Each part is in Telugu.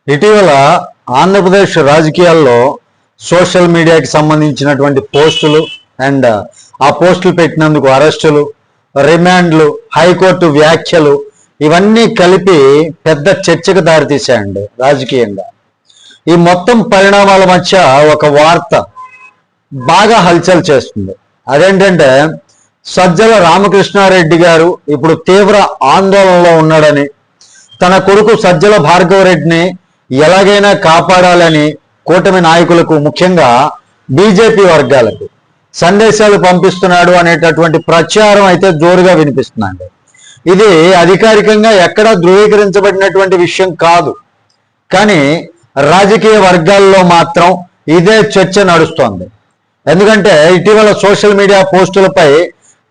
ఇటీవల ఆంధ్రప్రదేశ్ రాజకీయాల్లో సోషల్ మీడియాకి సంబంధించినటువంటి పోస్టులు అండ్ ఆ పోస్టులు పెట్టినందుకు అరెస్టులు, రిమాండ్లు, హైకోర్టు వ్యాఖ్యలు ఇవన్నీ కలిపి పెద్ద చర్చకు దారితీశాయండి రాజకీయంగా. ఈ మొత్తం పరిణామాల మధ్య ఒక వార్త బాగా హల్చల్ చేస్తుంది. అదేంటంటే సజ్జల రామకృష్ణారెడ్డి గారు ఇప్పుడు తీవ్ర ఆందోళనలో ఉన్నాడని, తన కొడుకు సజ్జల భార్గవరెడ్డిని ఎలాగైనా కాపాడాలని కూటమి నాయకులకు, ముఖ్యంగా బీజేపీ వర్గాలకు సందేశాలు పంపిస్తున్నాడు అనేటటువంటి ప్రచారం అయితే జోరుగా వినిపిస్తుందండి. ఇది అధికారికంగా ఎక్కడా ధృవీకరించబడినటువంటి విషయం కాదు, కానీ రాజకీయ వర్గాల్లో మాత్రం ఇదే చర్చ నడుస్తోంది. ఎందుకంటే ఇటీవల సోషల్ మీడియా పోస్టులపై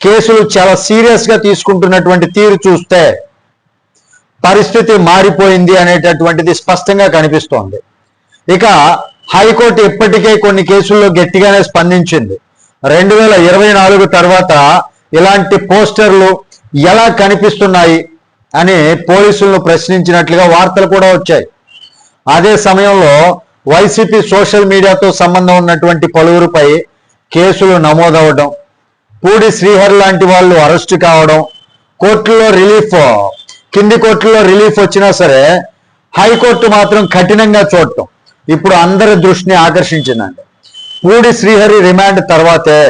కేసులు చాలా సీరియస్గా తీసుకుంటున్నటువంటి తీరు చూస్తే పరిస్థితి మారిపోయింది అనేటటువంటిది స్పష్టంగా కనిపిస్తోంది. ఇక హైకోర్టు ఇప్పటికే కొన్ని కేసుల్లో గట్టిగానే స్పందించింది. 2024 తర్వాత ఇలాంటి పోస్టర్లు ఎలా కనిపిస్తున్నాయి అని పోలీసులను ప్రశ్నించినట్లుగా వార్తలు కూడా వచ్చాయి. అదే సమయంలో వైసీపీ సోషల్ మీడియాతో సంబంధం ఉన్నటువంటి పలువురుపై కేసులు నమోదవడం, పూడి శ్రీహరి లాంటి వాళ్ళు అరెస్టు కావడం, కోర్టులో రిలీఫ్, కింది కోర్టులో రిలీఫ్ వచ్చినా సరే హైకోర్టు మాత్రం కఠినంగా చూడటం ఇప్పుడు అందరి దృష్టిని ఆకర్షించిందండి. పూడి శ్రీహరి రిమాండ్ తర్వాతే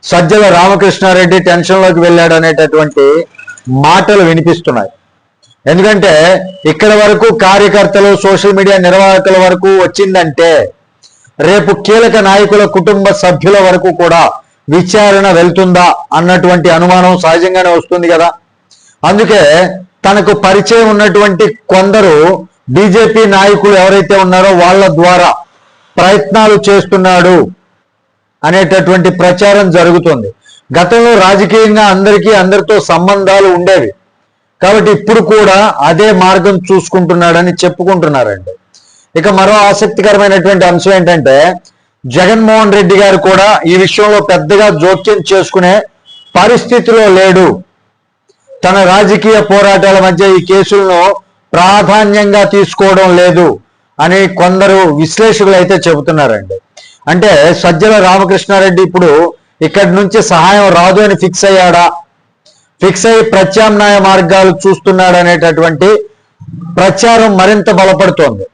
సజ్జల రామకృష్ణారెడ్డి టెన్షన్లోకి వెళ్ళాడు అనేటటువంటి మాటలు వినిపిస్తున్నాయి. ఎందుకంటే ఇక్కడ వరకు కార్యకర్తలు, సోషల్ మీడియా నిర్వాహకుల వరకు వచ్చిందంటే రేపు కీలక నాయకుల కుటుంబ సభ్యుల వరకు కూడా విచారణ వెళ్తుందా అన్నటువంటి అనుమానం సహజంగానే వస్తుంది కదా. అందుకే తనకు పరిచయం ఉన్నటువంటి కొందరు బీజేపీ నాయకులు ఎవరైతే ఉన్నారో వాళ్ళ ద్వారా ప్రయత్నాలు చేస్తున్నాడు అనేటటువంటి ప్రచారం జరుగుతుంది. గతంలో రాజకీయంగా అందరితో సంబంధాలు ఉండేవి కాబట్టి ఇప్పుడు కూడా అదే మార్గం చూసుకుంటున్నాడని చెప్పుకుంటున్నారండి. ఇక మరో ఆసక్తికరమైనటువంటి అంశం ఏంటంటే జగన్మోహన్ రెడ్డి గారు కూడా ఈ విషయంలో పెద్దగా జోక్యం చేసుకునే పరిస్థితిలో లేడు. తన రాజకీయ పోరాటాల మధ్య ఈ కేసులను ప్రాధాన్యంగా తీసుకోవడం లేదు అని కొందరు విశ్లేషకులు అయితే చెబుతున్నారండి. అంటే సజ్జల రామకృష్ణారెడ్డి ఇప్పుడు ఇక్కడి నుంచి సహాయం రాదు అని ఫిక్స్ అయ్యాడా, ఫిక్స్ అయ్యి ప్రత్యామ్నాయ మార్గాలు చూస్తున్నాడు అనేటటువంటి ప్రచారం మరింత బలపడుతోంది.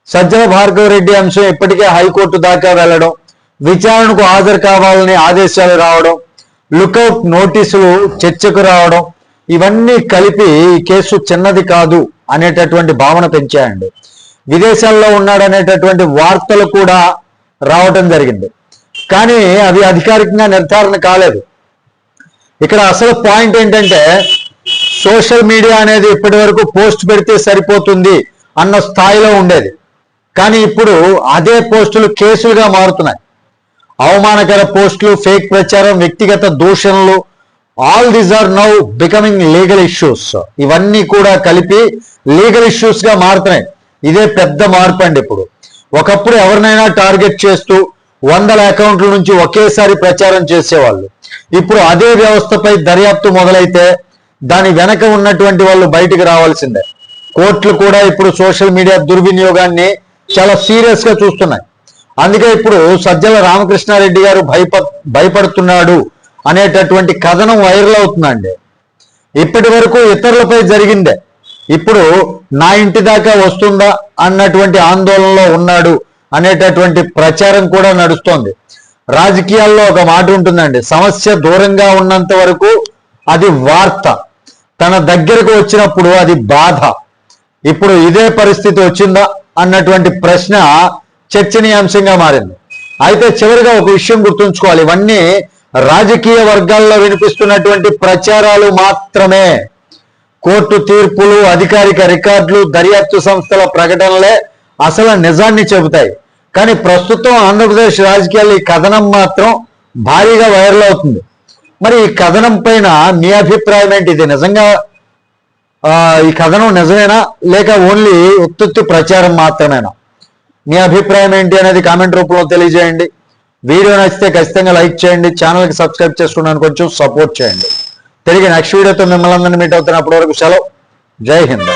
సజ్జల భార్గవరెడ్డి అంశం ఇప్పటికే హైకోర్టు దాకా వెళ్ళడం, విచారణకు హాజరు కావాలని ఆదేశాలు రావడం, లుకౌట్ నోటీసులు చర్చకు రావడం, ఇవన్నీ కలిపి ఈ కేసు చిన్నది కాదు అనేటటువంటి భావన పెంచాయండి. విదేశాల్లో ఉన్నాడనేటటువంటి వార్తలు కూడా రావటం జరిగింది, కానీ అవి అధికారికంగా నిర్ధారణ కాలేదు. ఇక్కడ అసలు పాయింట్ ఏంటంటే సోషల్ మీడియా అనేది ఇప్పటి వరకు పోస్ట్ పెడితే సరిపోతుంది అన్న స్థాయిలో ఉండేది, కానీ ఇప్పుడు అదే పోస్టులు కేసులుగా మారుతున్నాయి. అవమానకర పోస్టులు, ఫేక్ ప్రచారం, వ్యక్తిగత దూషణలు, all these are now becoming legal issues. ఇవన్నీ కూడా కలిపి లీగల్ ఇష్యూస్ గా మారుతున్నాయి. ఇదే పెద్ద మార్పు అండి. ఇప్పుడు ఒకప్పుడు ఎవరినైనా టార్గెట్ చేస్తూ 100 అకౌంట్ల నుంచి ఒకేసారి ప్రచారం చేసేవాళ్ళు. ఇప్పుడు అదే వ్యవస్థపై దర్యాప్తు మొదలైతే దాని వెనక ఉన్నటువంటి వాళ్ళు బయటికి రావాల్సిందే. కోర్టులు కూడా ఇప్పుడు సోషల్ మీడియా దుర్వినియోగాన్ని చాలా సీరియస్ గా చూస్తున్నాయి. అందుకే ఇప్పుడు సజ్జల రామకృష్ణారెడ్డి గారు భయపడుతున్నాడు అనేటటువంటి కథనం వైరల్ అవుతుందండి. ఇప్పటి వరకు ఇతరులపై జరిగిందే, ఇప్పుడు నా ఇంటి దాకా వస్తుందా అన్నటువంటి ఆందోళనలో ఉన్నాడు అనేటటువంటి ప్రచారం కూడా నడుస్తోంది. రాజకీయాల్లో ఒక మాట ఉంటుందండి, సమస్య దూరంగా ఉన్నంత వరకు అది వార్త, తన దగ్గరకు వచ్చినప్పుడు అది బాధ. ఇప్పుడు ఇదే పరిస్థితి వచ్చిందా అన్నటువంటి ప్రశ్న చర్చనీయాంశంగా మారింది. అయితే చివరిగా ఒక విషయం గుర్తుంచుకోవాలి, ఇవన్నీ రాజకీయ వర్గాల్లో వినిపిస్తున్నటువంటి ప్రచారాలు మాత్రమే. కోర్టు తీర్పులు, అధికారిక రికార్డులు, దర్యాప్తు సంస్థల ప్రకటనలే అసలు నిజాన్ని చెబుతాయి. కానీ ప్రస్తుతం ఆంధ్రప్రదేశ్ రాజకీయాల్లో ఈ కథనం మాత్రం భారీగా వైరల్ అవుతుంది. మరి ఈ కథనం పైన మీ అభిప్రాయం ఏంటి? ఇది నిజంగా ఈ కథనం నిజమేనా, లేక ఓన్లీ ఉత్తుత్తి ప్రచారం మాత్రమేనా? మీ అభిప్రాయం ఏంటి అనేది కామెంట్ రూపంలో తెలియజేయండి. వీడియో నచ్చితే ఖచ్చితంగా లైక్ చేయండి, ఛానల్కి సబ్స్క్రైబ్ చేసుకున్నాను కొంచెం సపోర్ట్ చేయండి. తిరిగి నెక్స్ట్ వీడియోతో మిమ్మల్ని అందరినీ మీట్ అవుతున్నప్పటి వరకు సెలవు. జై హింద్.